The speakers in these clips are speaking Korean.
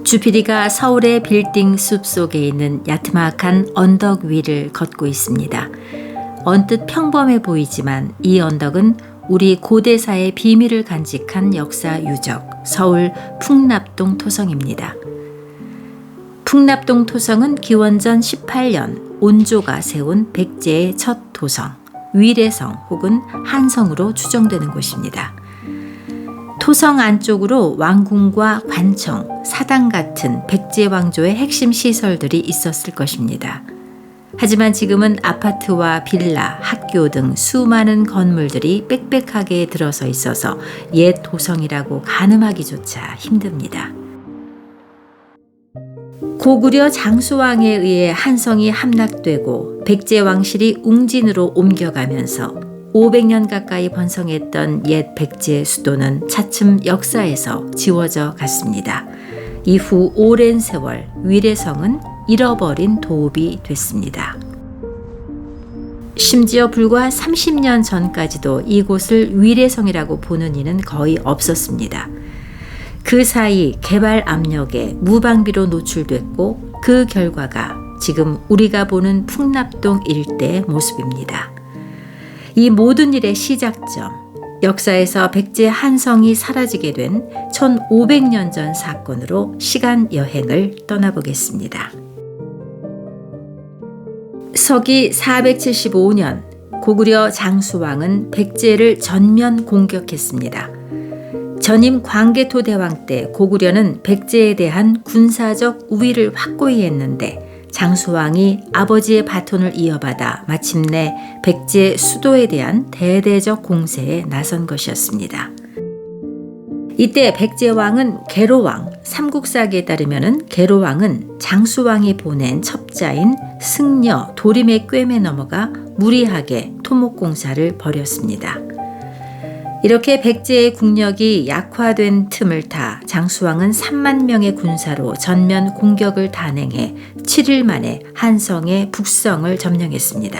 주피디가 서울의 빌딩 숲속에 있는 야트막한 언덕 위를 걷고 있습니다. 언뜻 평범해 보이지만 이 언덕은 우리 고대사의 비밀을 간직한 역사 유적, 서울 풍납동 토성입니다. 풍납동 토성은 기원전 18년 온조가 세운 백제의 첫 도성, 위례성 혹은 한성으로 추정되는 곳입니다. 토성 안쪽으로 왕궁과 관청, 사당 같은 백제 왕조의 핵심 시설들이 있었을 것입니다. 하지만 지금은 아파트와 빌라, 학교 등 수많은 건물들이 빽빽하게 들어서 있어서 옛 도성이라고 가늠하기조차 힘듭니다. 고구려 장수왕에 의해 한성이 함락되고 백제 왕실이 웅진으로 옮겨가면서 500년 가까이 번성했던 옛 백제의 수도는 차츰 역사에서 지워져 갔습니다. 이후 오랜 세월 위례성은 잃어버린 도읍이 됐습니다. 심지어 불과 30년 전까지도 이곳을 위례성이라고 보는 이는 거의 없었습니다. 그 사이 개발 압력에 무방비로 노출됐고 그 결과가 지금 우리가 보는 풍납동 일대의 모습입니다. 이 모든 일의 시작점, 역사에서 백제 한성이 사라지게 된 1500년 전 사건으로 시간 여행을 떠나보겠습니다. 서기 475년 고구려 장수왕은 백제를 전면 공격했습니다. 전임 광개토 대왕 때 고구려는 백제에 대한 군사적 우위를 확고히 했는데 장수왕이 아버지의 바톤을 이어받아 마침내 백제 수도에 대한 대대적 공세에 나선 것이었습니다. 이때 백제왕은 계로왕, 삼국사기에 따르면 계로왕은 장수왕이 보낸 첩자인 승려, 도림의 꿰매 넘어가 무리하게 토목공사를 벌였습니다. 이렇게 백제의 국력이 약화된 틈을 타 장수왕은 3만 명의 군사로 전면 공격을 단행해 7일 만에 한성의 북성을 점령했습니다.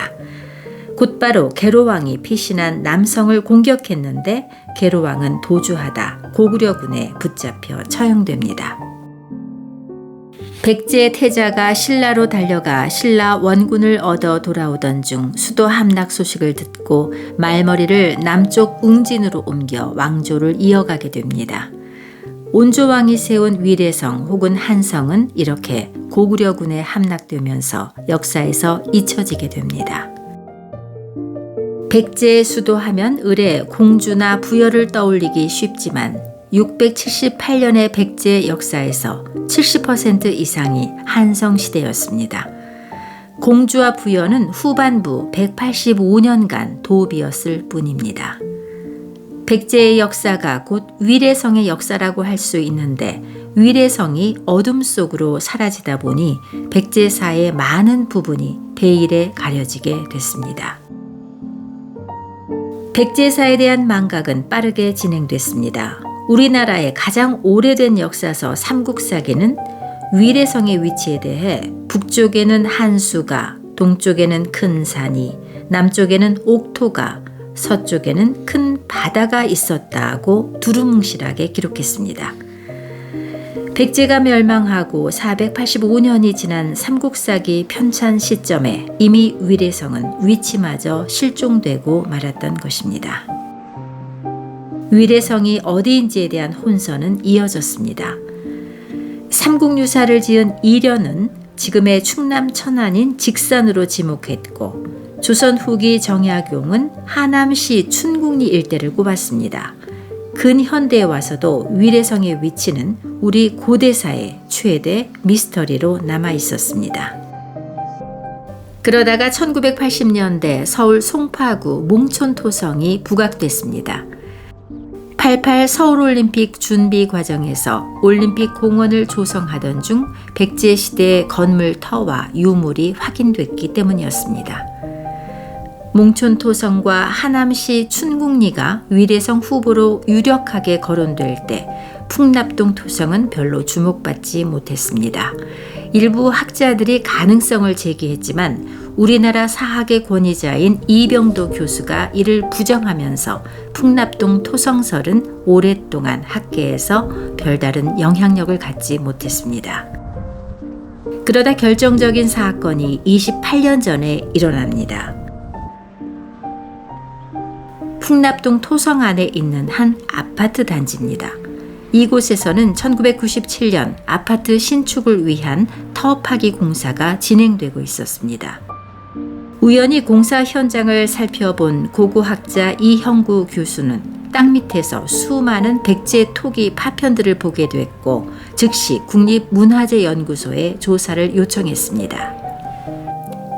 곧바로 계로왕이 피신한 남성을 공격했는데 계로왕은 도주하다 고구려군에 붙잡혀 처형됩니다. 백제의 태자가 신라로 달려가 신라 원군을 얻어 돌아오던 중 수도 함락 소식을 듣고 말머리를 남쪽 웅진으로 옮겨 왕조를 이어가게 됩니다. 온조왕이 세운 위례성 혹은 한성은 이렇게 고구려군에 함락되면서 역사에서 잊혀지게 됩니다. 백제의 수도 하면 을의 공주나 부여를 떠올리기 쉽지만 678년의 백제 역사에서 70% 이상이 한성시대였습니다. 공주와 부여는 후반부 185년간 도읍이었을 뿐입니다. 백제의 역사가 곧 위례성의 역사라고 할 수 있는데 위례성이 어둠 속으로 사라지다 보니 백제사의 많은 부분이 베일에 가려지게 됐습니다. 백제사에 대한 망각은 빠르게 진행됐습니다. 우리나라의 가장 오래된 역사서 삼국사기는 위례성의 위치에 대해 북쪽에는 한수가, 동쪽에는 큰 산이, 남쪽에는 옥토가, 서쪽에는 큰 바다가 있었다고 두루뭉실하게 기록했습니다. 백제가 멸망하고 485년이 지난 삼국사기 편찬 시점에 이미 위례성은 위치마저 실종되고 말았던 것입니다. 위례성이 어디인지에 대한 혼선은 이어졌습니다. 삼국유사를 지은 이련은 지금의 충남 천안인 직산으로 지목했고 조선 후기 정약용은 하남시 춘궁리 일대를 꼽았습니다. 근현대에 와서도 위례성의 위치는 우리 고대사의 최대 미스터리로 남아 있었습니다. 그러다가 1980년대 서울 송파구 몽촌토성이 부각됐습니다. 88 서울올림픽 준비 과정에서 올림픽 공원을 조성하던 중 백제시대의 건물 터와 유물이 확인됐기 때문이었습니다. 몽촌토성과 하남시 춘궁리가 위례성 후보로 유력하게 거론될 때 풍납동 토성은 별로 주목받지 못했습니다. 일부 학자들이 가능성을 제기했지만 우리나라 사학의 권위자인 이병도 교수가 이를 부정하면서 풍납동 토성설은 오랫동안 학계에서 별다른 영향력을 갖지 못했습니다. 그러다 결정적인 사건이 28년 전에 일어납니다. 풍납동 토성 안에 있는 한 아파트 단지입니다. 이곳에서는 1997년 아파트 신축을 위한 터 파기 공사가 진행되고 있었습니다. 우연히 공사 현장을 살펴본 고고학자 이형구 교수는 땅 밑에서 수많은 백제 토기 파편들을 보게 됐고 즉시 국립문화재연구소에 조사를 요청했습니다.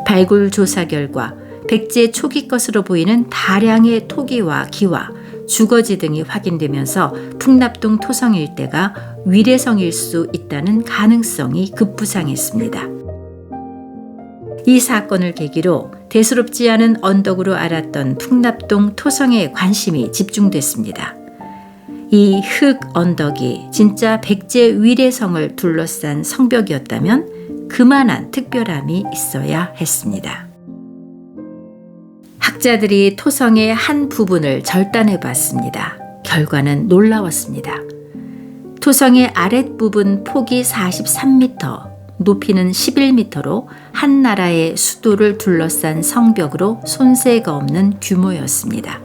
발굴 조사 결과 백제 초기 것으로 보이는 다량의 토기와 기와 주거지 등이 확인되면서 풍납동 토성 일대가 위례성일 수 있다는 가능성이 급부상했습니다. 이 사건을 계기로 대수롭지 않은 언덕으로 알았던 풍납동 토성에 관심이 집중됐습니다. 이 흙 언덕이 진짜 백제 위례성을 둘러싼 성벽이었다면 그만한 특별함이 있어야 했습니다. 학자들이 토성의 한 부분을 절단해 봤습니다. 결과는 놀라웠습니다. 토성의 아랫부분 폭이 43m, 높이는 11m로 한 나라의 수도를 둘러싼 성벽으로 손색가 없는 규모였습니다.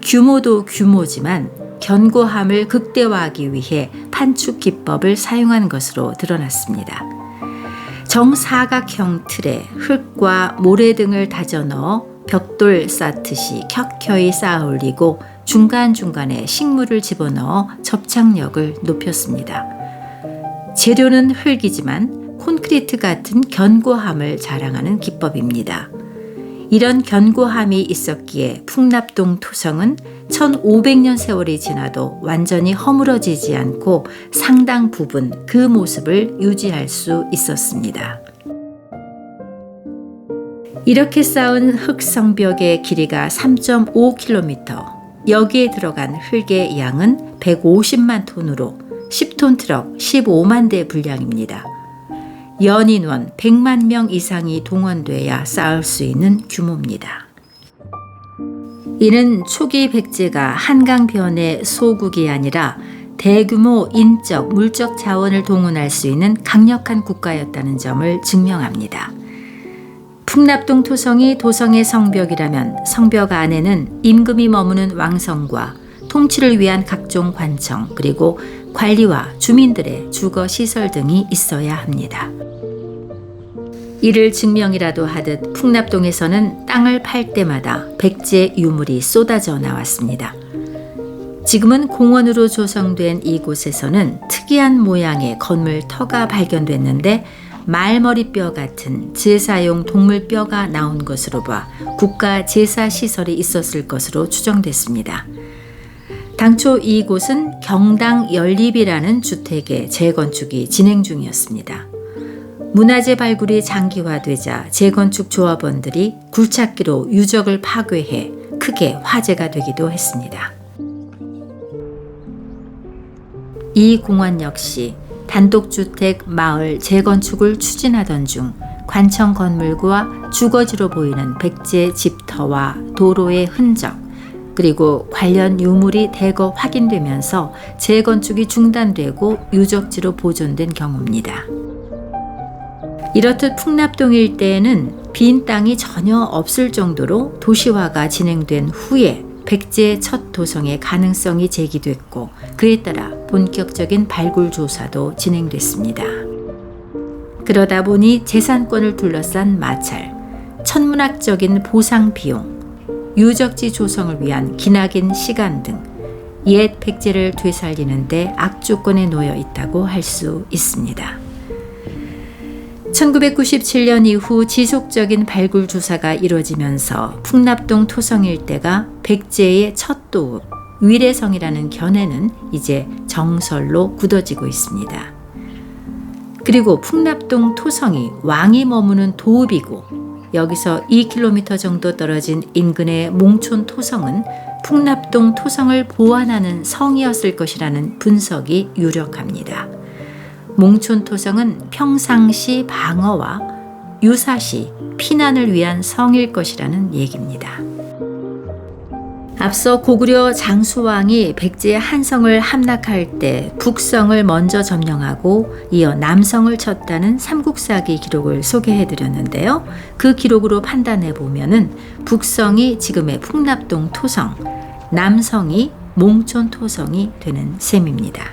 규모도 규모지만 견고함을 극대화하기 위해 판축 기법을 사용한 것으로 드러났습니다. 정사각형 틀에 흙과 모래 등을 다져 넣어 벽돌 쌓듯이 켜켜이 쌓아 올리고 중간중간에 식물을 집어넣어 접착력을 높였습니다. 재료는 흙이지만 콘크리트 같은 견고함을 자랑하는 기법입니다. 이런 견고함이 있었기에 풍납동 토성은 1500년 세월이 지나도 완전히 허물어지지 않고 상당 부분 그 모습을 유지할 수 있었습니다. 이렇게 쌓은 흙 성벽의 길이가 3.5km, 여기에 들어간 흙의 양은 150만 톤으로 10톤 트럭 15만 대 분량입니다. 연인원 100만 명 이상이 동원돼야 쌓을 수 있는 규모입니다. 이는 초기 백제가 한강변의 소국이 아니라 대규모 인적, 물적 자원을 동원할 수 있는 강력한 국가였다는 점을 증명합니다. 풍납동 토성이 도성의 성벽이라면 성벽 안에는 임금이 머무는 왕성과 통치를 위한 각종 관청 그리고 관리와 주민들의 주거시설 등이 있어야 합니다. 이를 증명이라도 하듯 풍납동에서는 땅을 팔 때마다 백제 유물이 쏟아져 나왔습니다. 지금은 공원으로 조성된 이곳에서는 특이한 모양의 건물 터가 발견됐는데 말머리뼈 같은 제사용 동물뼈가 나온 것으로 봐 국가 제사시설이 있었을 것으로 추정됐습니다. 당초 이곳은 경당 연립이라는 주택의 재건축이 진행 중이었습니다. 문화재 발굴이 장기화되자 재건축 조합원들이 굴착기로 유적을 파괴해 크게 화제가 되기도 했습니다. 이 공원 역시 단독주택 마을 재건축을 추진하던 중 관청 건물과 주거지로 보이는 백제 집터와 도로의 흔적 그리고 관련 유물이 대거 확인되면서 재건축이 중단되고 유적지로 보존된 경우입니다. 이렇듯 풍납동 일대에는 빈 땅이 전혀 없을 정도로 도시화가 진행된 후에 백제의 첫 도성의 가능성이 제기됐고 그에 따라 본격적인 발굴 조사도 진행됐습니다. 그러다 보니 재산권을 둘러싼 마찰, 천문학적인 보상 비용, 유적지 조성을 위한 기나긴 시간 등 옛 백제를 되살리는 데 악조건에 놓여 있다고 할 수 있습니다. 1997년 이후 지속적인 발굴 조사가 이루어지면서 풍납동 토성 일대가 백제의 첫 도읍, 위례성이라는 견해는 이제 정설로 굳어지고 있습니다. 그리고 풍납동 토성이 왕이 머무는 도읍이고 여기서 2km 정도 떨어진 인근의 몽촌 토성은 풍납동 토성을 보완하는 성이었을 것이라는 분석이 유력합니다. 몽촌 토성은 평상시 방어와 유사시 피난을 위한 성일 것이라는 얘기입니다. 앞서 고구려 장수왕이 백제 한성을 함락할 때 북성을 먼저 점령하고 이어 남성을 쳤다는 삼국사기 기록을 소개해드렸는데요. 그 기록으로 판단해 보면은 북성이 지금의 풍납동 토성, 남성이 몽촌 토성이 되는 셈입니다.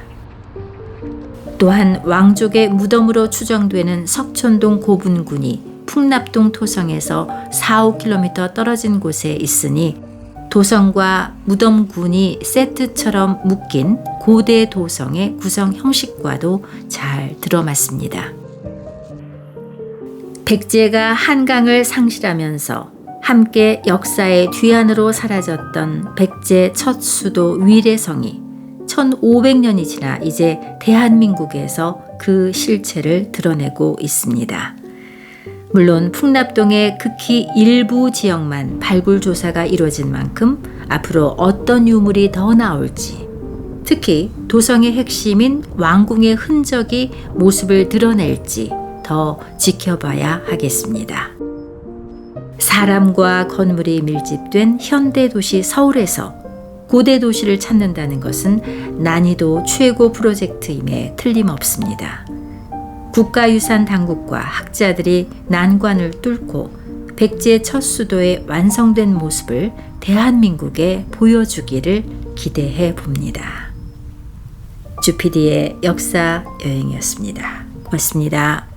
또한 왕족의 무덤으로 추정되는 석촌동 고분군이 풍납동 토성에서 4-5km 떨어진 곳에 있으니 도성과 무덤군이 세트처럼 묶인 고대 도성의 구성 형식과도 잘 들어맞습니다. 백제가 한강을 상실하면서 함께 역사의 뒤안으로 사라졌던 백제 첫 수도 위례성이 1500년이 지나 이제 대한민국에서 그 실체를 드러내고 있습니다. 물론 풍납동의 극히 일부 지역만 발굴 조사가 이루어진 만큼 앞으로 어떤 유물이 더 나올지, 특히 도성의 핵심인 왕궁의 흔적이 모습을 드러낼지 더 지켜봐야 하겠습니다. 사람과 건물이 밀집된 현대 도시 서울에서 고대 도시를 찾는다는 것은 난이도 최고 프로젝트임에 틀림없습니다. 국가유산 당국과 학자들이 난관을 뚫고 백제 첫 수도의 완성된 모습을 대한민국에 보여주기를 기대해 봅니다. 주피디의 역사 여행이었습니다. 고맙습니다.